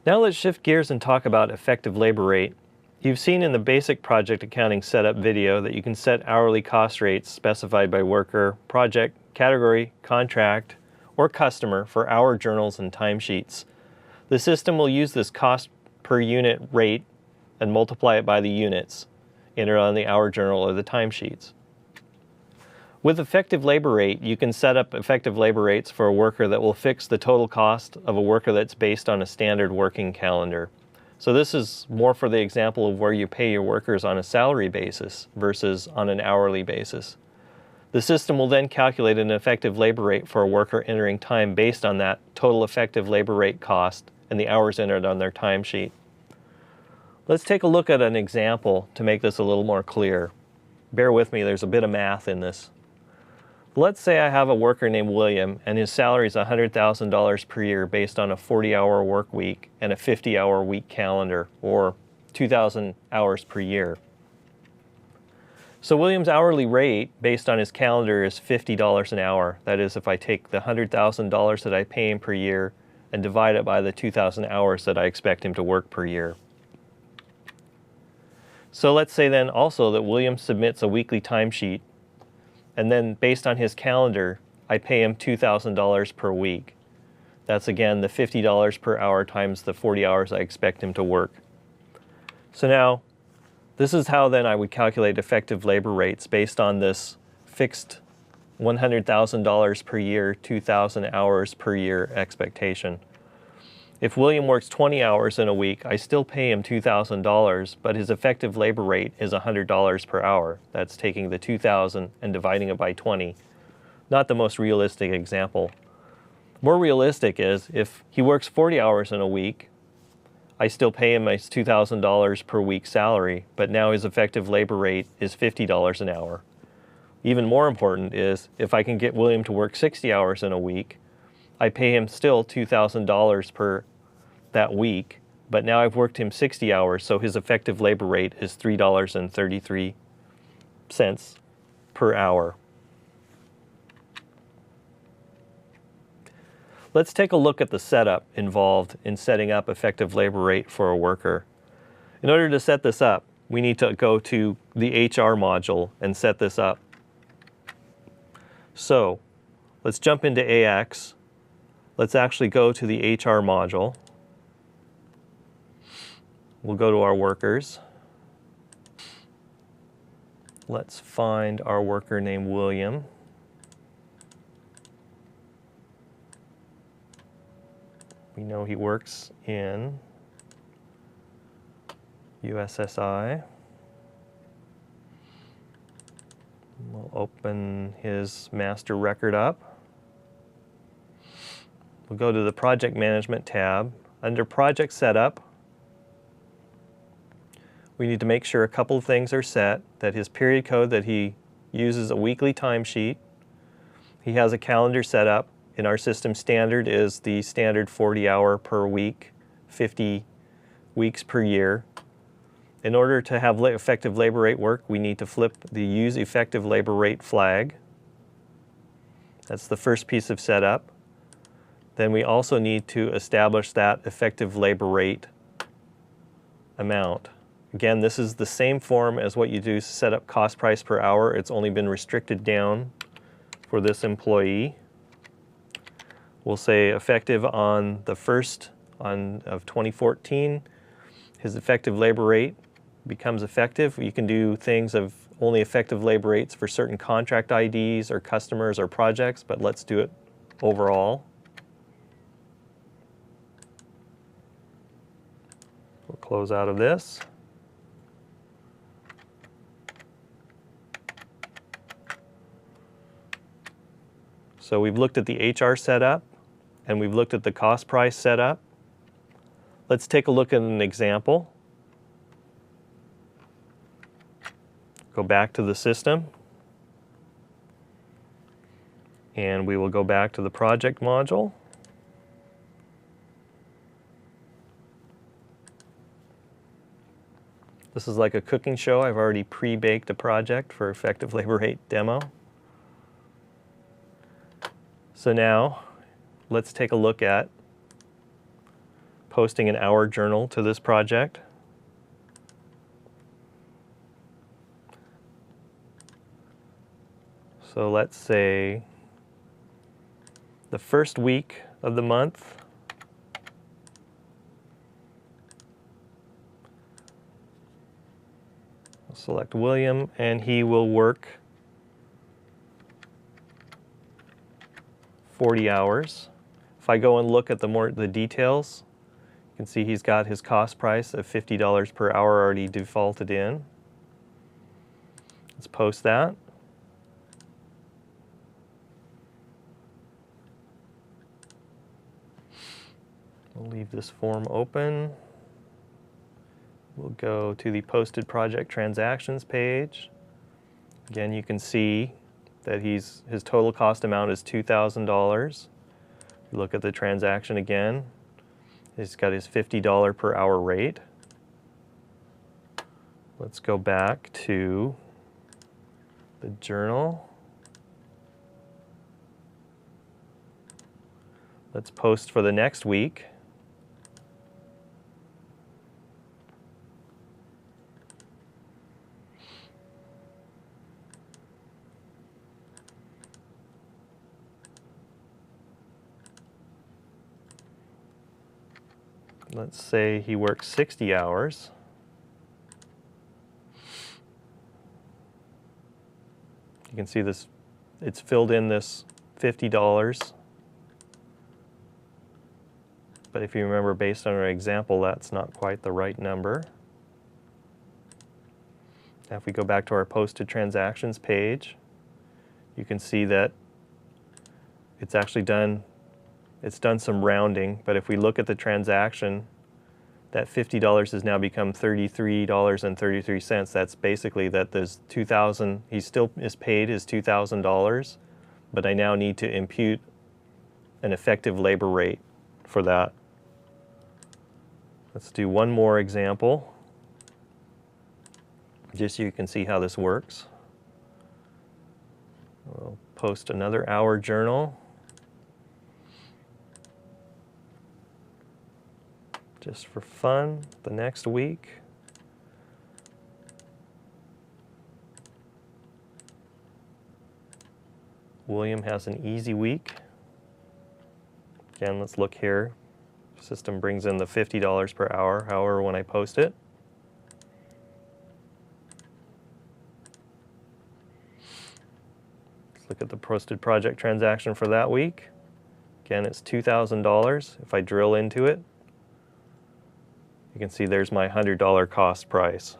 Now let's shift gears and talk about effective labor rate. You've seen in the basic project accounting setup video that you can set hourly cost rates specified by worker, project, category, contract, or customer for hour journals and timesheets. The system will use this cost per unit rate and multiply it by the units entered on the hour journal or the timesheets. With effective labor rate, you can set up effective labor rates for a worker that will fix the total cost of a worker that's based on a standard working calendar. So this is more for the example of where you pay your workers on a salary basis versus on an hourly basis. The system will then calculate an effective labor rate for a worker entering time based on that total effective labor rate cost and the hours entered on their timesheet. Let's take a look at an example to make this a little more clear. Bear with me, there's a bit of math in this. Let's say I have a worker named William and his salary is $100,000 per year based on a 40-hour work week and a 50-hour week calendar, or 2,000 hours per year. So William's hourly rate based on his calendar is $50 an hour. That is, if I take the $100,000 that I pay him per year and divide it by the 2,000 hours that I expect him to work per year. So let's say then also that William submits a weekly timesheet, and then based on his calendar, I pay him $2,000 per week. That's again the $50 per hour times the 40 hours I expect him to work. So now, this is how then I would calculate effective labor rates based on this fixed $100,000 per year, 2,000 hours per year expectation. If William works 20 hours in a week, I still pay him $2,000, but his effective labor rate is $100 per hour. That's taking the 2,000 and dividing it by 20. Not the most realistic example. More realistic is if he works 40 hours in a week, I still pay him his $2,000 per week salary, but now his effective labor rate is $50 an hour. Even more important is if I can get William to work 60 hours in a week, I pay him still $2,000 per that week, but now I've worked him 60 hours, so his effective labor rate is $3.33 per hour. Let's take a look at the setup involved in setting up effective labor rate for a worker. In order to set this up, we need to go to the HR module and set this up. So let's jump into AX. Let's actually go to the HR module. We'll go to our workers. Let's find our worker named William. We know he works in USSI. We'll open his master record up. We'll go to the Project Management tab. Under Project Setup, we need to make sure a couple of things are set, that his period code that he uses a weekly timesheet. He has a calendar set up. In our system, standard is the standard 40-hour per week, 50 weeks per year. In order to have effective labor rate work, we need to flip the Use Effective Labor Rate flag. That's the first piece of setup. Then we also need to establish that effective labor rate amount. Again, this is the same form as what you do to set up cost price per hour. It's only been restricted down for this employee. We'll say effective on the 1st of 2014. His effective labor rate becomes effective. You can do things of only effective labor rates for certain contract IDs or customers or projects, but let's do it overall. We'll close out of this. So we've looked at the HR setup, and we've looked at the cost price setup. Let's take a look at an example. Go back to the system, and we will go back to the project module. This is like a cooking show. I've already pre-baked a project for effective labor rate demo. So now, let's take a look at posting an hour journal to this project. So let's say the first week of the month, I'll select William, and he will work 40 hours. If I go and look at the details, you can see he's got his cost price of $50 per hour already defaulted in. Let's post that. We'll leave this form open. We'll go to the posted project transactions page. Again, you can see that his total cost amount is $2,000. You look at the transaction again. He's got his $50 per hour rate. Let's go back to the journal. Let's post for the next week. Let's say he works 60 hours. You can see this, it's filled in this $50. But if you remember, based on our example, that's not quite the right number. Now if we go back to our posted transactions page, you can see that it's actually done some rounding, but if we look at the transaction, that $50 has now become $33.33. That's basically that there's $2,000, he still is paid his $2,000, but I now need to impute an effective labor rate for that. Let's do one more example, just so you can see how this works. We'll post another hour journal. Just for fun, the next week. William has an easy week. Again, let's look here. System brings in the $50 per hour, however, when I post it. Let's look at the posted project transaction for that week. Again, it's $2,000. If I drill into it, you can see there's my $100 cost price.